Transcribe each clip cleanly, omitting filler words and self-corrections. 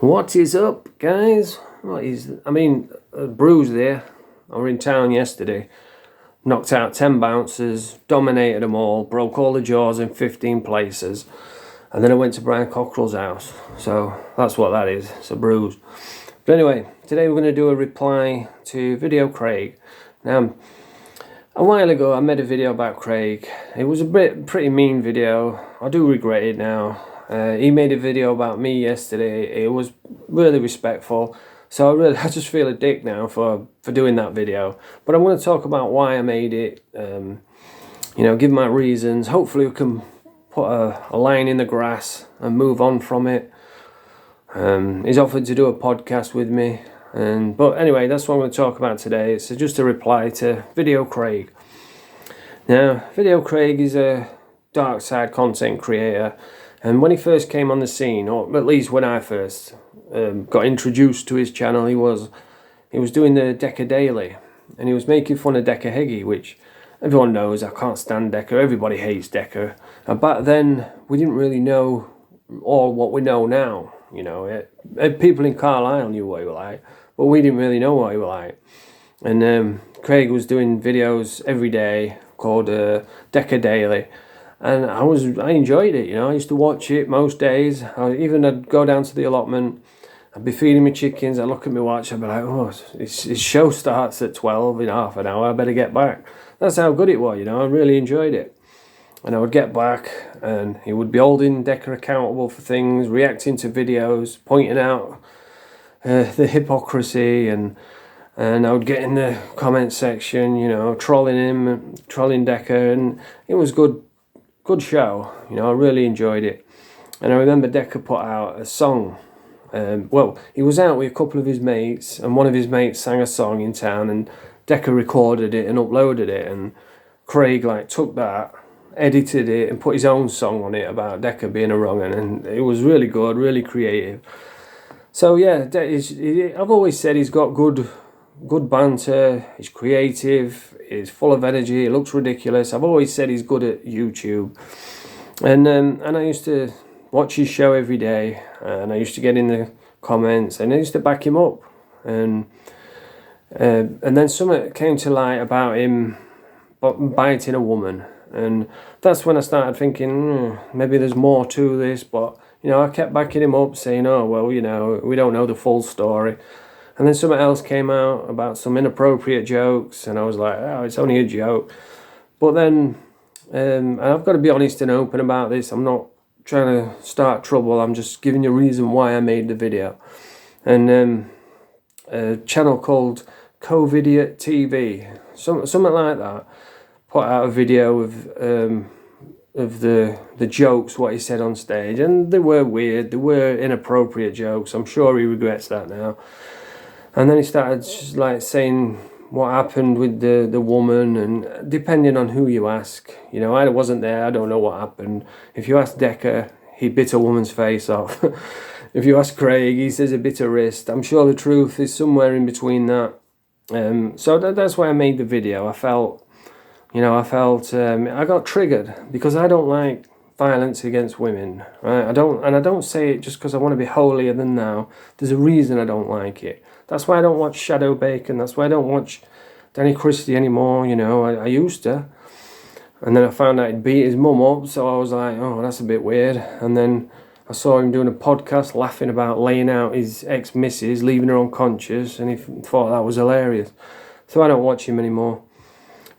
What is up, guys? Bruce there. I were in town yesterday. Knocked out 10 bouncers, dominated them all, broke all the jaws in 15 places. And then I went to Brian Cockrell's house. So that's what that is. It's a bruise. But anyway, today we're going to do a reply to Video Craig. Now, a while ago I made a video about Craig. It was a pretty mean video. I do regret it now. He made a video about me yesterday. It was really respectful. So I just feel a dick now for doing that video. But I'm going to talk about why I made it. Give my reasons. Hopefully we can put a line in the grass and move on from it. He's offered to do a podcast with me. But anyway, that's what I'm going to talk about today. It's just a reply to Video Craig. Now, Video Craig is a dark side content creator. And when he first came on the scene, or at least when I first got introduced to his channel, he was doing the Deca Daily, and he was making fun of Deca Heggie, which everyone knows I can't stand Deca. Everybody hates Deca. And back then, we didn't really know all what we know now. People in Carlisle knew what he was like, but we didn't really know what he was like. And Craig was doing videos every day called Deca Daily. And I enjoyed it, I used to watch it most days. I'd go down to the allotment, I'd be feeding my chickens, I'd look at my watch, I'd be like, oh, his show starts at 12 in half an hour, I better get back. That's how good it was, I really enjoyed it. And I would get back, and he would be holding Deca accountable for things, reacting to videos, pointing out the hypocrisy, and I would get in the comment section, trolling him, trolling Deca, and it was good show. I really enjoyed it. And I remember Deca put out a song. He was out with a couple of his mates, and one of his mates sang a song in town, and Deca recorded it and uploaded it, and Craig took that, edited it, and put his own song on it about Deca being a wrong, and it was really good, really creative. So yeah, I've always said he's got good banter, he's creative, he's full of energy, he looks ridiculous. I've always said he's good at YouTube. And I used to watch his show every day, and I used to get in the comments, and I used to back him up. And then something came to light about him biting a woman, and that's when I started thinking, maybe there's more to this, but I kept backing him up, saying, oh, well, we don't know the full story. And then something else came out about some inappropriate jokes, and I was like, oh, it's only a joke. But then, and I've got to be honest and open about this, I'm not trying to start trouble, I'm just giving you a reason why I made the video. And a channel called Covidiot TV, something like that, put out a video of the jokes, what he said on stage, and they were weird, they were inappropriate jokes. I'm sure he regrets that now. And then he started saying what happened with the woman, and depending on who you ask, I wasn't there, I don't know what happened. If you ask Deca, he bit a woman's face off. If you ask Craig, he says he bit her wrist. I'm sure the truth is somewhere in between that. So that's why I made the video. I got triggered because I don't like violence against women, right? I don't say it just because I want to be holier than thou. There's a reason I don't like it. That's why I don't watch Shadow Bacon. That's why I don't watch Danny Christie anymore. I used to, and then I found out he'd beat his mum up, so I was like, oh, that's a bit weird. And then I saw him doing a podcast laughing about laying out his ex-missus, leaving her unconscious, and he thought that was hilarious. So I don't watch him anymore.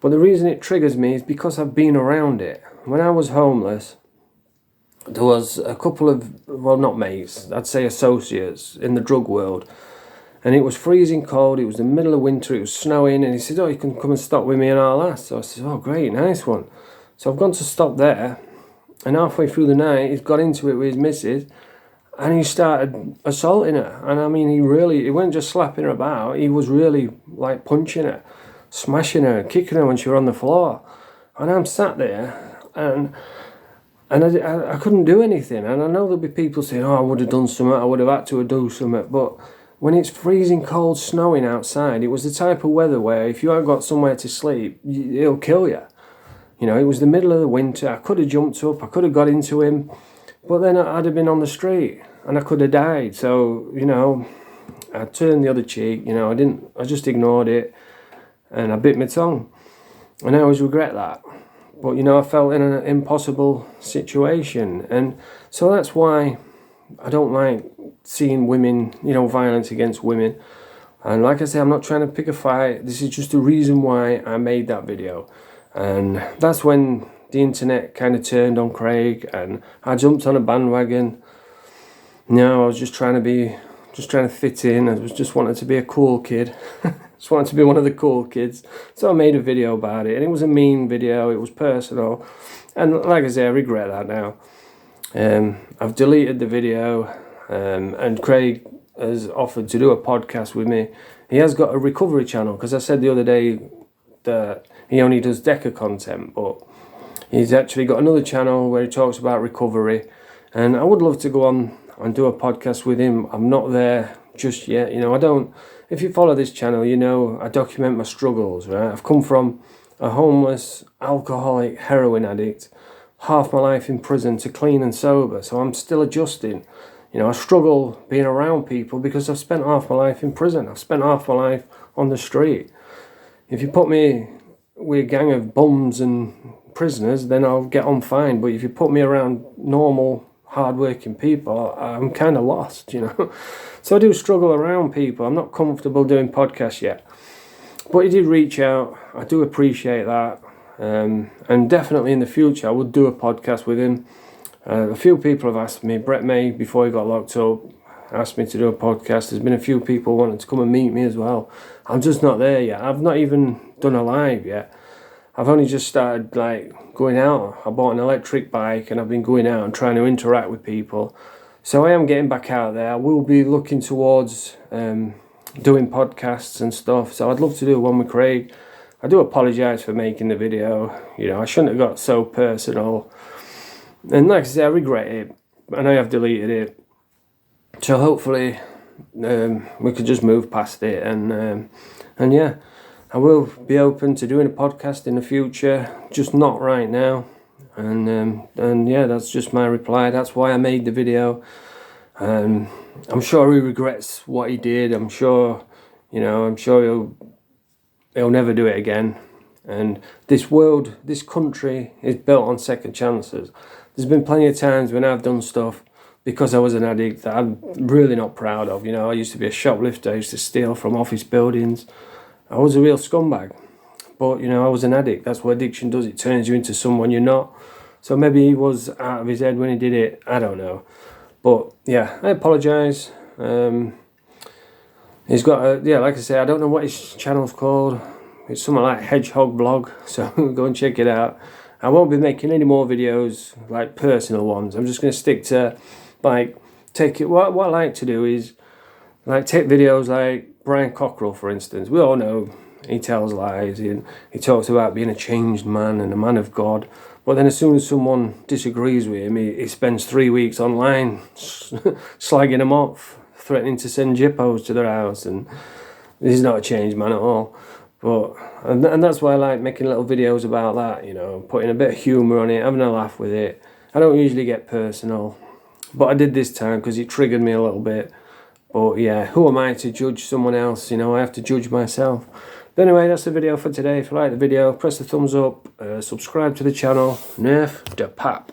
But the reason it triggers me is because I've been around it. When I was homeless, there was a couple of, well, not mates, I'd say associates in the drug world. And it was freezing cold, it was the middle of winter, it was snowing, and he said, oh, you can come and stop with me and I'll ask. So I said, oh, great, nice one. So I've gone to stop there, and halfway through the night, he's got into it with his missus, and he started assaulting her. And I mean, he wasn't just slapping her about, he was really punching her, smashing her, kicking her when she was on the floor. And I'm sat there, and I couldn't do anything. And I know there'll be people saying, oh, I would have done something, I would have had to do something. But when it's freezing cold, snowing outside, it was the type of weather where if you haven't got somewhere to sleep, it'll kill you. It was the middle of the winter. I could have jumped up, I could have got into him, But then I'd have been on the street and I could have died. So, you know, I turned the other cheek, you know, I just ignored it and I bit my tongue. And I always regret that. But, you know, I felt in an impossible situation. And so that's why I don't like seeing women, you know, violence against women. And like I say, I'm not trying to pick a fight. This is just the reason why I made that video. And that's when the internet kind of turned on Craig and I jumped on a bandwagon. No, I was just trying to fit in. I was just wanted to be a cool kid. Just wanted to be one of the cool kids. So I made a video about it, and it was a mean video. It was personal, and like I say, I regret that now. I've deleted the video, and Craig has offered to do a podcast with me. He has got a recovery channel, because I said the other day that he only does Deca content, but he's actually got another channel where he talks about recovery, and I would love to go on and do a podcast with him. I'm not there just yet, you know. I don't, if you follow this channel, you know I document my struggles, right? I've come from a homeless, alcoholic, heroin addict, half my life in prison, to clean and sober, so I'm still adjusting. You know, I struggle being around people because I've spent half my life in prison. I've spent half my life on the street. If you put me with a gang of bums and prisoners, then I'll get on fine. But if you put me around normal, hard-working people, I'm kind of lost, you know. So I do struggle around people. I'm not comfortable doing podcasts yet. But he did reach out. I do appreciate that. And definitely in the future, I would do a podcast with him. A few people have asked me. Brett May, before he got locked up, asked me to do a podcast. There's been a few people wanting to come and meet me as well. I'm just not there yet. I've not even done a live yet. I've only just started like going out. I bought an electric bike and I've been going out and trying to interact with people. So I am getting back out there. I will be looking towards doing podcasts and stuff. So I'd love to do one with Craig. I do apologise for making the video. You know, I shouldn't have got so personal. And like I said, I regret it. And I have deleted it. So hopefully we could just move past it. And yeah, I will be open to doing a podcast in the future, just not right now. And yeah, that's just my reply. That's why I made the video. I'm sure he regrets what he did. I'm sure, you know, I'm sure he'll never do it again. And this world, this country is built on second chances. There's been plenty of times when I've done stuff because I was an addict that I'm really not proud of. You know, I used to be a shoplifter. I used to steal from office buildings. I was a real scumbag. But, you know, I was an addict. That's what addiction does. It turns you into someone you're not. So maybe he was out of his head when he did it. I don't know. But, yeah, I apologise. He's got a, yeah, like I say, I don't know what his channel's called. It's something like Hedgehog Blog. So go and check it out. I won't be making any more videos, like personal ones. I'm just going to stick to, like, take it. What I like to do is, like, take videos like Brian Cockrell, for instance. We all know he tells lies. He talks about being a changed man and a man of God. But then as soon as someone disagrees with him, he spends 3 weeks online slagging them off, threatening to send jippos to their house. And he's not a changed man at all. But and that's why I like making little videos about that, you know, putting a bit of humour on it, having a laugh with it. I don't usually get personal, but I did this time because it triggered me a little bit. But yeah, who am I to judge someone else? You know, I have to judge myself. But anyway, that's the video for today. If you like the video, press the thumbs up, subscribe to the channel. Nerf de pap.